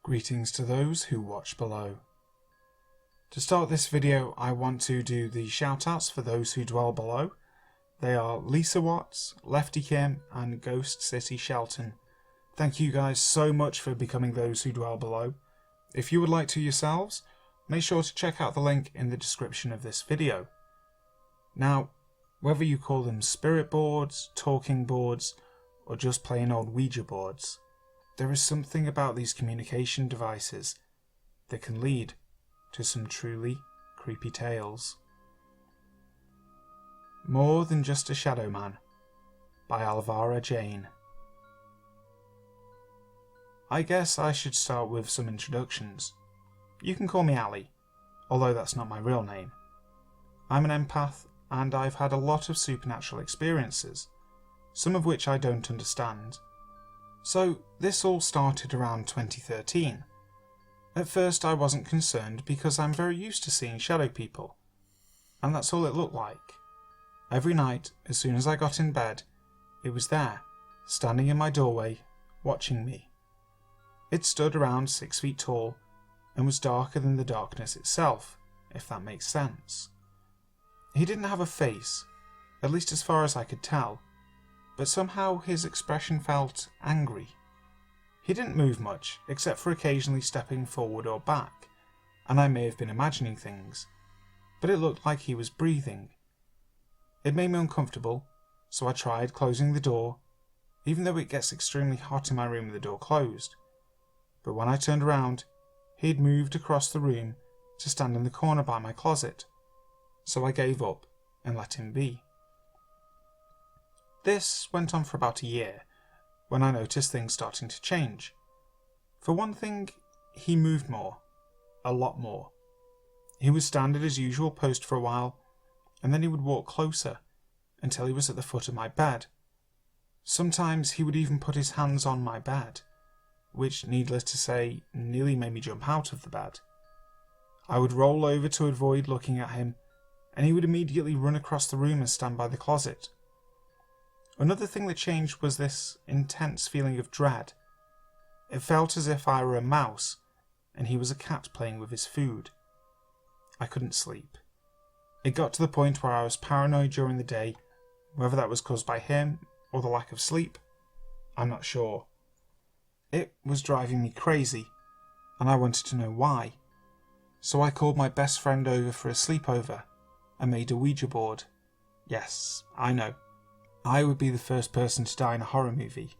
Greetings to those who watch below. To start this video, I want to do the shoutouts for those who dwell below. They are Lisa Watts, Lefty Kim and Ghost City Shelton. Thank you guys so much for becoming those who dwell below. If you would like to yourselves, make sure to check out the link in the description of this video. Now, whether you call them spirit boards, talking boards, or just plain old Ouija boards, there is something about these communication devices that can lead to some truly creepy tales. More Than Just a Shadow Man by Alvara Jane. I guess I should start with some introductions. You can call me Ali, although that's not my real name. I'm an empath and I've had a lot of supernatural experiences, some of which I don't understand. So this all started around 2013. At first I wasn't concerned because I'm very used to seeing shadow people, and that's all it looked like. Every night, as soon as I got in bed, it was there, standing in my doorway, watching me. It stood around 6 feet tall, and was darker than the darkness itself, if that makes sense. He didn't have a face, at least as far as I could tell, but somehow his expression felt angry. He didn't move much, except for occasionally stepping forward or back, and I may have been imagining things, but it looked like he was breathing. It made me uncomfortable, so I tried closing the door, even though it gets extremely hot in my room with the door closed. But when I turned around, he had moved across the room to stand in the corner by my closet, so I gave up and let him be. This went on for about a year, when I noticed things starting to change. For one thing, he moved more. A lot more. He would stand at his usual post for a while, and then he would walk closer, until he was at the foot of my bed. Sometimes he would even put his hands on my bed, which, needless to say, nearly made me jump out of the bed. I would roll over to avoid looking at him, and he would immediately run across the room and stand by the closet. Another thing that changed was this intense feeling of dread. It felt as if I were a mouse and he was a cat playing with his food. I couldn't sleep. It got to the point where I was paranoid during the day, whether that was caused by him or the lack of sleep, I'm not sure. It was driving me crazy, and I wanted to know why. So I called my best friend over for a sleepover and made a Ouija board. Yes, I know. I would be the first person to die in a horror movie.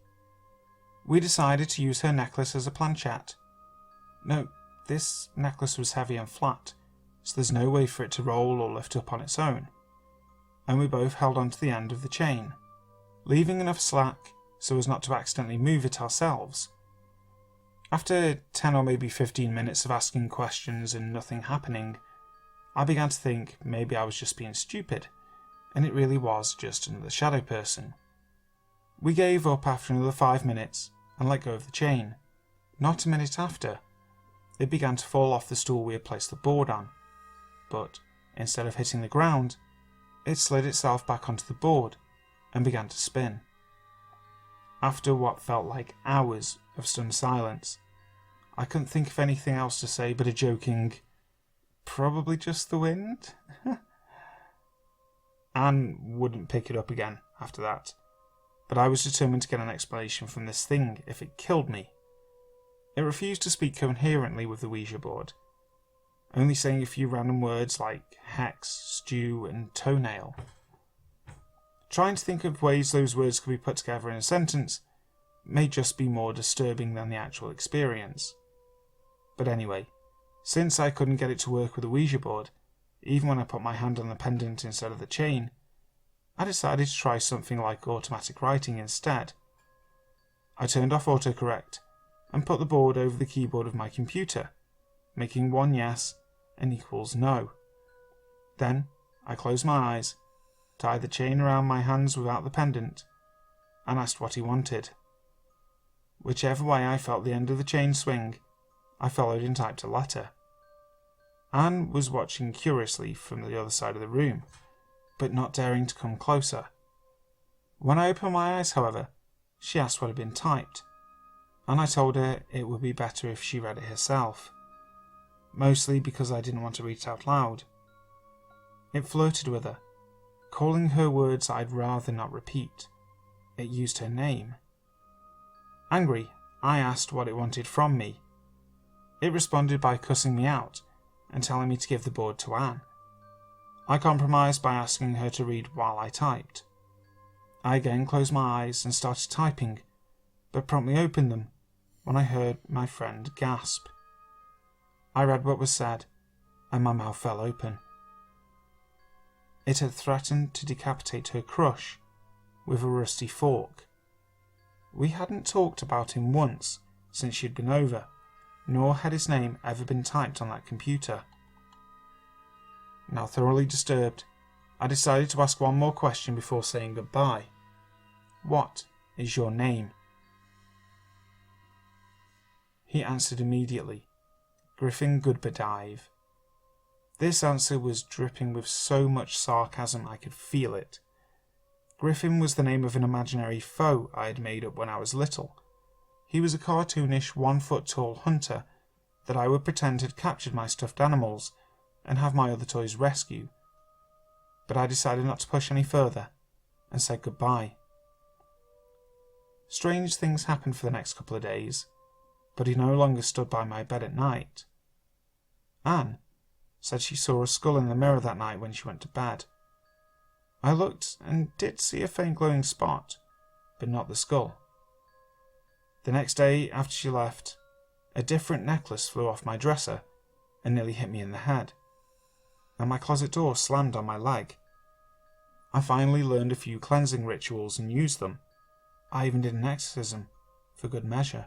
We decided to use her necklace as a planchette. No, this necklace was heavy and flat, so there's no way for it to roll or lift up on its own. And we both held onto the end of the chain, leaving enough slack so as not to accidentally move it ourselves. After 10 or maybe 15 minutes of asking questions and nothing happening, I began to think maybe I was just being stupid, and it really was just another shadow person. We gave up after another 5 minutes and let go of the chain. Not a minute after, it began to fall off the stool we had placed the board on, but instead of hitting the ground, it slid itself back onto the board and began to spin. After what felt like hours of stunned silence, I couldn't think of anything else to say but a joking, "Probably just the wind?" Anne wouldn't pick it up again after that, but I was determined to get an explanation from this thing if it killed me. It refused to speak coherently with the Ouija board, only saying a few random words like hex, stew and toenail. Trying to think of ways those words could be put together in a sentence may just be more disturbing than the actual experience. But anyway, since I couldn't get it to work with the Ouija board, even when I put my hand on the pendant instead of the chain, I decided to try something like automatic writing instead. I turned off autocorrect and put the board over the keyboard of my computer, making 1 yes and equals no. Then I closed my eyes, tied the chain around my hands without the pendant, and asked what he wanted. Whichever way I felt the end of the chain swing, I followed and typed a letter. Anne was watching curiously from the other side of the room, but not daring to come closer. When I opened my eyes, however, she asked what had been typed, and I told her it would be better if she read it herself, mostly because I didn't want to read it out loud. It flirted with her, calling her words I'd rather not repeat. It used her name. Angry, I asked what it wanted from me. It responded by cussing me out and telling me to give the board to Anne. I compromised by asking her to read while I typed. I again closed my eyes and started typing, but promptly opened them when I heard my friend gasp. I read what was said, and my mouth fell open. It had threatened to decapitate her crush with a rusty fork. We hadn't talked about him once since she'd been over, nor had his name ever been typed on that computer. Now thoroughly disturbed, I decided to ask one more question before saying goodbye. What is your name? He answered immediately, Griffin Goodbedive. This answer was dripping with so much sarcasm I could feel it. Griffin was the name of an imaginary foe I had made up when I was little. He was a cartoonish 1-foot-tall hunter that I would pretend had captured my stuffed animals and have my other toys rescue. But I decided not to push any further and said goodbye. Strange things happened for the next couple of days, but he no longer stood by my bed at night. Anne said she saw a skull in the mirror that night when she went to bed. I looked and did see a faint glowing spot, but not the skull. The next day after she left, a different necklace flew off my dresser and nearly hit me in the head, and my closet door slammed on my leg. I finally learned a few cleansing rituals and used them. I even did an exorcism, for good measure.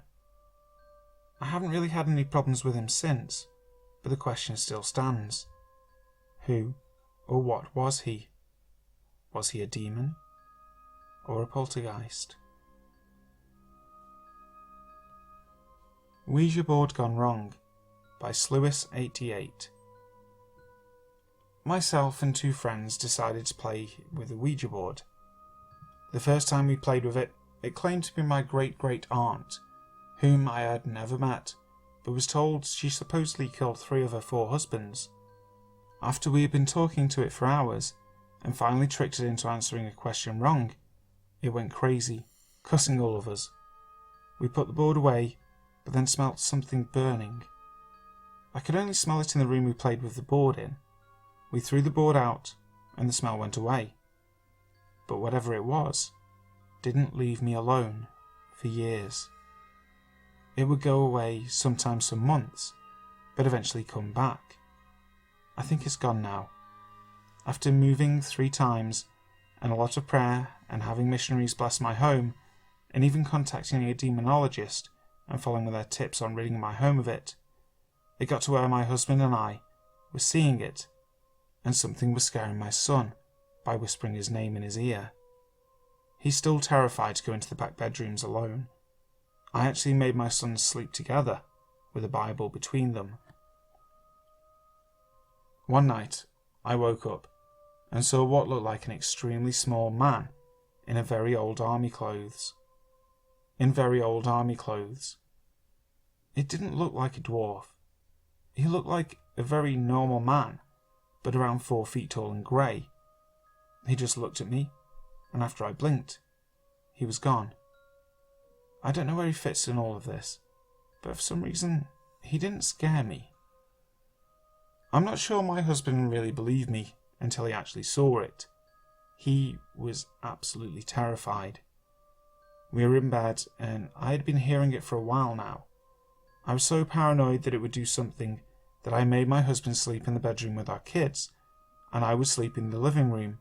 I haven't really had any problems with him since, but the question still stands. Who or what was he? Was he a demon or a poltergeist? Ouija Board Gone Wrong by Slewis88. Myself and 2 friends decided to play with a Ouija board. The first time we played with it, it claimed to be my great-great-aunt, whom I had never met, but was told she supposedly killed 3 of her 4 husbands. After we had been talking to it for hours, and finally tricked it into answering a question wrong, it went crazy, cussing all of us. We put the board away, but then smelt something burning. I could only smell it in the room we played with the board in. We threw the board out, and the smell went away. But whatever it was, didn't leave me alone for years. It would go away sometimes for months, but eventually come back. I think it's gone now. After moving 3 times, and a lot of prayer, and having missionaries bless my home, and even contacting a demonologist and following their tips on ridding my home of it, it got to where my husband and I were seeing it, and something was scaring my son by whispering his name in his ear. He's still terrified to go into the back bedrooms alone. I actually made my sons sleep together, with a Bible between them. One night, I woke up and saw what looked like an extremely small man in very old army clothes. It didn't look like a dwarf. He looked like a very normal man, but around 4 feet tall and grey. He just looked at me, and after I blinked, he was gone. I don't know where he fits in all of this, but for some reason, he didn't scare me. I'm not sure my husband really believed me until he actually saw it. He was absolutely terrified. We were in bed, and I had been hearing it for a while now. I was so paranoid that it would do something that I made my husband sleep in the bedroom with our kids, and I would sleep in the living room,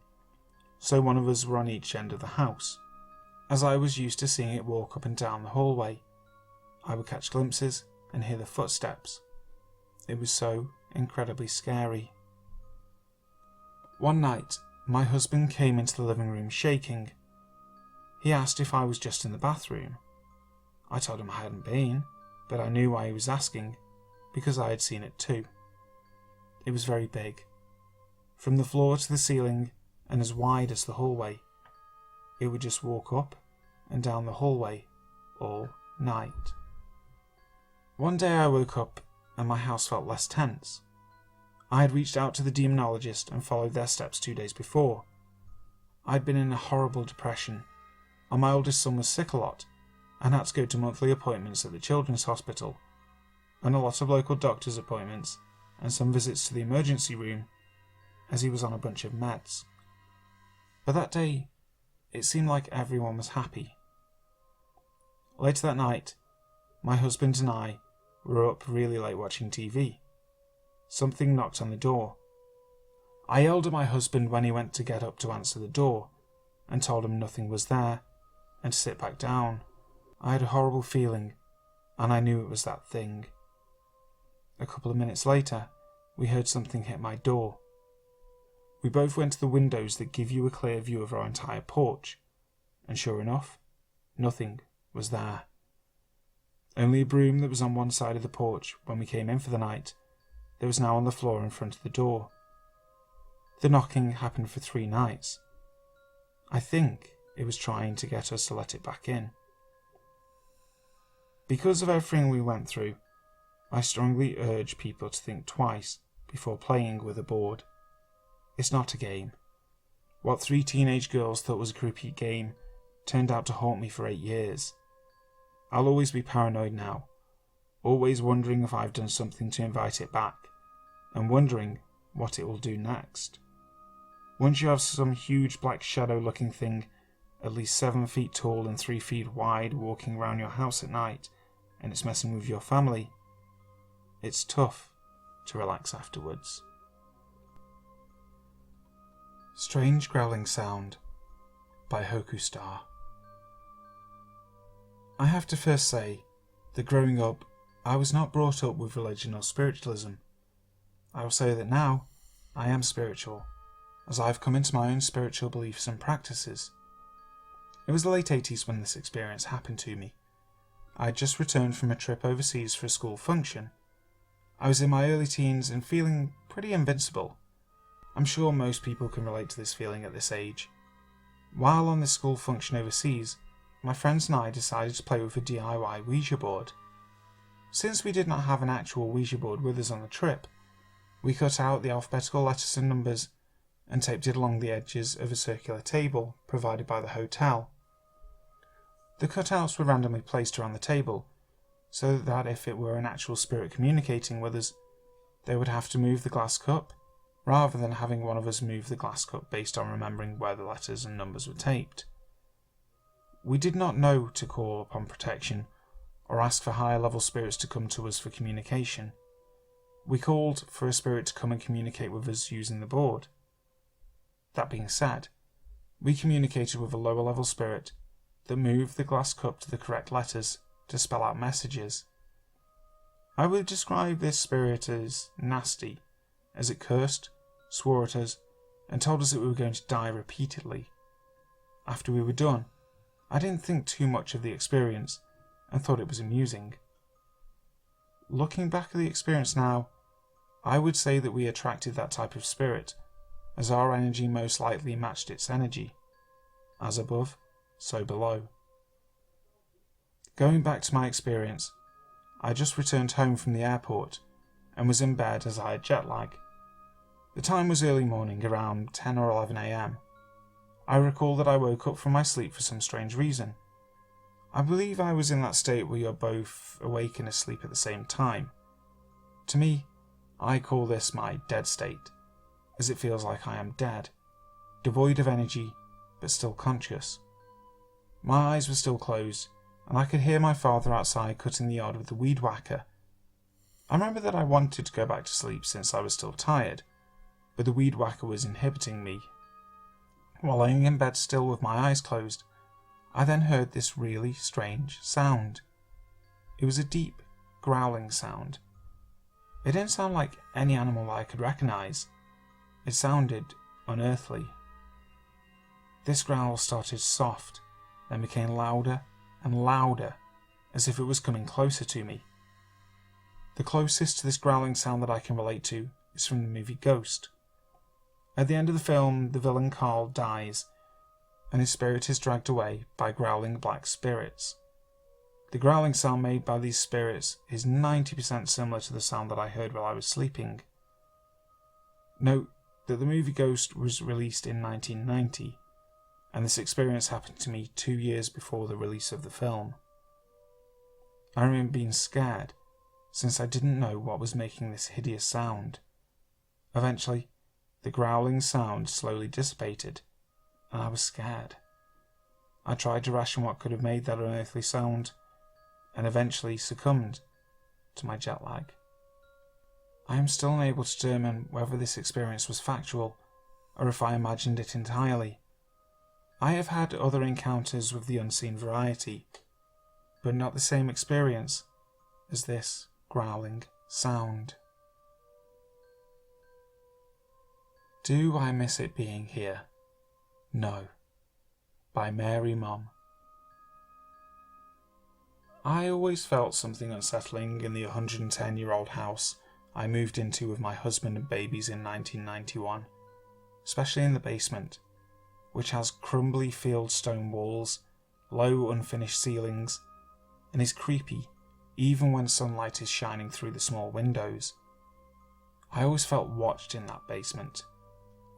so one of us were on each end of the house. As I was used to seeing it walk up and down the hallway, I would catch glimpses and hear the footsteps. It was so incredibly scary. One night, my husband came into the living room shaking. He asked if I was just in the bathroom. I told him I hadn't been, but I knew why he was asking, because I had seen it too. It was very big, from the floor to the ceiling and as wide as the hallway. It would just walk up and down the hallway all night. One day I woke up and my house felt less tense. I had reached out to the demonologist and followed their steps 2 days before. I'd been in a horrible depression, and my oldest son was sick a lot and had to go to monthly appointments at the children's hospital, and a lot of local doctor's appointments and some visits to the emergency room as he was on a bunch of meds. But that day, it seemed like everyone was happy. Later that night, my husband and I were up really late watching TV. Something knocked on the door. I yelled at my husband when he went to get up to answer the door and told him nothing was there and to sit back down. I had a horrible feeling and I knew it was that thing. A couple of minutes later, we heard something hit my door. We both went to the windows that give you a clear view of our entire porch, and sure enough, nothing was there. Only a broom that was on one side of the porch when we came in for the night, that was now on the floor in front of the door. The knocking happened for 3 nights. I think it was trying to get us to let it back in. Because of everything we went through, I strongly urge people to think twice before playing with a board. It's not a game. What 3 teenage girls thought was a creepy game turned out to haunt me for 8 years. I'll always be paranoid now, always wondering if I've done something to invite it back, and wondering what it will do next. Once you have some huge black shadow-looking thing, at least 7 feet tall and 3 feet wide, walking around your house at night, and it's messing with your family, it's tough to relax afterwards. Strange Growling Sound by Hokustar. I have to first say that growing up, I was not brought up with religion or spiritualism. I will say that now, I am spiritual, as I have come into my own spiritual beliefs and practices. It was the late 80s when this experience happened to me. I had just returned from a trip overseas for a school function. I was in my early teens and feeling pretty invincible. I'm sure most people can relate to this feeling at this age. While on this school function overseas, my friends and I decided to play with a DIY Ouija board. Since we did not have an actual Ouija board with us on the trip, we cut out the alphabetical letters and numbers and taped it along the edges of a circular table provided by the hotel. The cutouts were randomly placed around the table, so that if it were an actual spirit communicating with us, they would have to move the glass cup, rather than having one of us move the glass cup based on remembering where the letters and numbers were taped. We did not know to call upon protection, or ask for higher level spirits to come to us for communication. We called for a spirit to come and communicate with us using the board. That being said, we communicated with a lower level spirit that moved the glass cup to the correct letters to spell out messages. I would describe this spirit as nasty, as it cursed, swore at us, and told us that we were going to die repeatedly. After we were done, I didn't think too much of the experience and thought it was amusing. Looking back at the experience now, I would say that we attracted that type of spirit, as our energy most likely matched its energy. As above, so below. Going back to my experience, I just returned home from the airport and was in bed as I had jet lag. The time was early morning, around 10 or 11 a.m. I recall that I woke up from my sleep for some strange reason. I believe I was in that state where you're both awake and asleep at the same time. To me, I call this my dead state, as it feels like I am dead, devoid of energy, but still conscious. My eyes were still closed, and I could hear my father outside cutting the yard with the weed whacker. I remember that I wanted to go back to sleep since I was still tired, but the weed whacker was inhibiting me. While laying in bed still with my eyes closed, I then heard this really strange sound. It was a deep, growling sound. It didn't sound like any animal that I could recognise. It sounded unearthly. This growl started soft, then became louder and louder, as if it was coming closer to me. The closest to this growling sound that I can relate to is from the movie Ghost. At the end of the film, the villain Carl dies, and his spirit is dragged away by growling black spirits. The growling sound made by these spirits is 90% similar to the sound that I heard while I was sleeping. Note that the movie Ghost was released in 1990, and this experience happened to me 2 years before the release of the film. I remember being scared, since I didn't know what was making this hideous sound. Eventually, the growling sound slowly dissipated, and I was scared. I tried to ration what could have made that unearthly sound, and eventually succumbed to my jet lag. I am still unable to determine whether this experience was factual, or if I imagined it entirely. I have had other encounters with the unseen variety, but not the same experience as this growling sound. Do I miss it being here? No. By Marymom. I always felt something unsettling in the 110-year-old house I moved into with my husband and babies in 1991, especially in the basement, which has crumbly field stone walls, low unfinished ceilings, and is creepy even when sunlight is shining through the small windows. I always felt watched in that basement,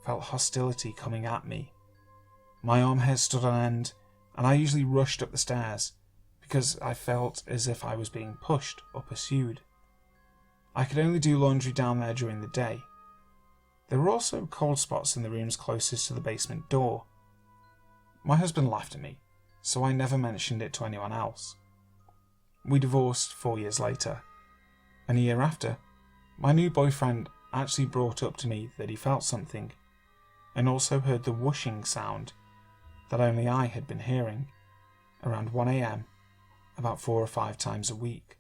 felt hostility coming at me. My arm hair stood on end, and I usually rushed up the stairs, because I felt as if I was being pushed or pursued. I could only do laundry down there during the day. There were also cold spots in the rooms closest to the basement door. My husband laughed at me, so I never mentioned it to anyone else. We divorced 4 years later, and a year after, my new boyfriend actually brought up to me that he felt something, and also heard the whooshing sound that only I had been hearing, around 1 a.m, about 4 or 5 times a week.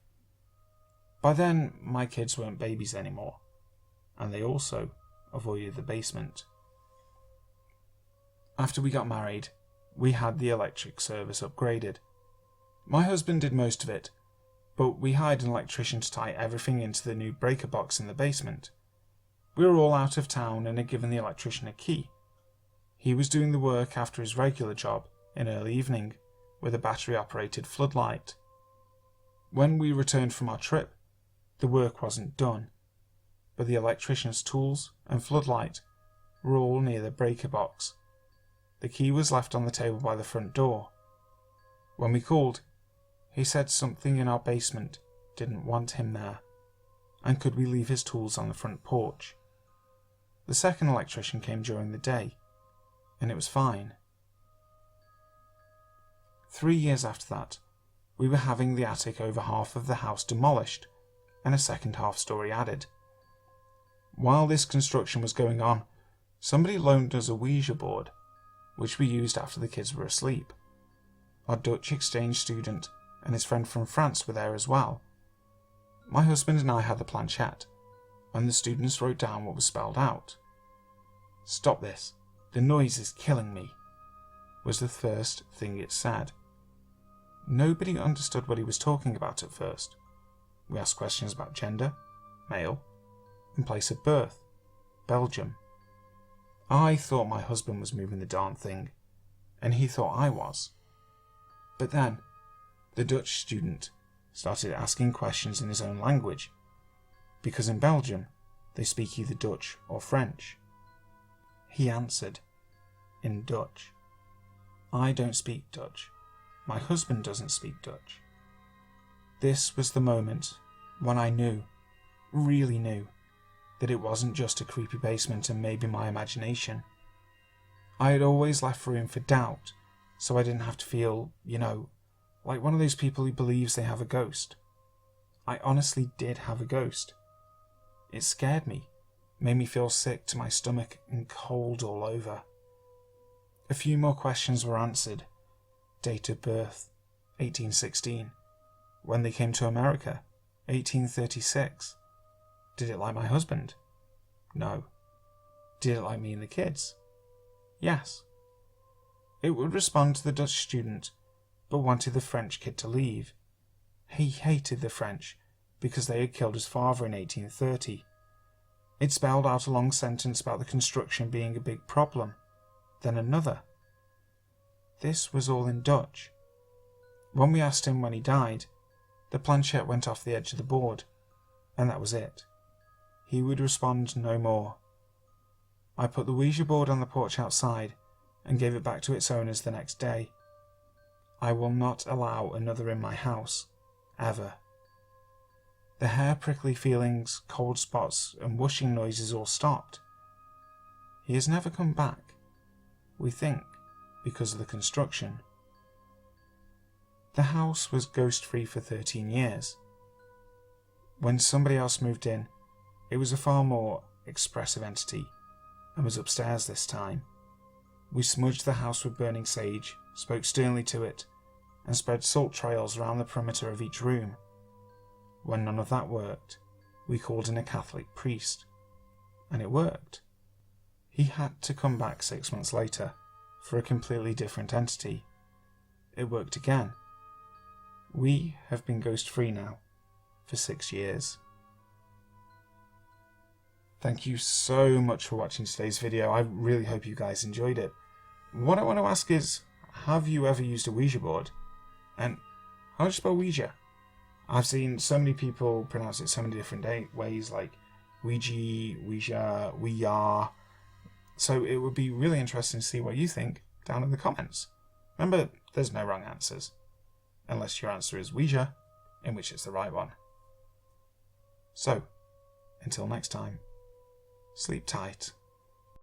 By then, my kids weren't babies anymore, and they also avoided the basement. After we got married, we had the electric service upgraded. My husband did most of it, but we hired an electrician to tie everything into the new breaker box in the basement. We were all out of town and had given the electrician a key. He was doing the work after his regular job in early evening with a battery-operated floodlight. When we returned from our trip, the work wasn't done, but the electrician's tools and floodlight were all near the breaker box. The key was left on the table by the front door. When we called, he said something in our basement didn't want him there, and could we leave his tools on the front porch. The second electrician came during the day, and it was fine. 3 years after that, we were having the attic over half of the house demolished and a second half-story added. While this construction was going on, somebody loaned us a Ouija board, which we used after the kids were asleep. Our Dutch exchange student and his friend from France were there as well. My husband and I had the planchette, and the students wrote down what was spelled out. "Stop this, the noise is killing me," was the first thing it said. Nobody understood what he was talking about at first. We asked questions about gender, male, and place of birth, Belgium. I thought my husband was moving the darn thing, and he thought I was. But then, the Dutch student started asking questions in his own language, because in Belgium, they speak either Dutch or French. He answered in Dutch. I don't speak Dutch. My husband doesn't speak Dutch. This was the moment when I knew, really knew, that it wasn't just a creepy basement and maybe my imagination. I had always left room for doubt, so I didn't have to feel, like one of those people who believes they have a ghost. I honestly did have a ghost. It scared me, made me feel sick to my stomach and cold all over. A few more questions were answered. Date of birth, 1816. When they came to America, 1836. Did it like my husband? No. Did it like me and the kids? Yes. It would respond to the Dutch student, but wanted the French kid to leave. He hated the French because they had killed his father in 1830. It spelled out a long sentence about the construction being a big problem, then another. This was all in Dutch. When we asked him when he died, the planchette went off the edge of the board, and that was it. He would respond no more. I put the Ouija board on the porch outside and gave it back to its owners the next day. I will not allow another in my house, ever. The hair-prickly feelings, cold spots, and whooshing noises all stopped. He has never come back, we think, because of the construction. The house was ghost-free for 13 years. When somebody else moved in, it was a far more expressive entity, and was upstairs this time. We smudged the house with burning sage, spoke sternly to it, and spread salt trails around the perimeter of each room. When none of that worked, we called in a Catholic priest, and it worked. He had to come back 6 months later for a completely different entity. It worked again. We have been ghost-free now for 6 years. Thank you so much for watching today's video. I really hope you guys enjoyed it. What I want to ask is, have you ever used a Ouija board? And how do you spell Ouija? I've seen so many people pronounce it so many different ways, like Ouija, Ouija, Ouija. So it would be really interesting to see what you think down in the comments. Remember, there's no wrong answers. Unless your answer is Ouija, in which it's the right one. So, until next time, sleep tight.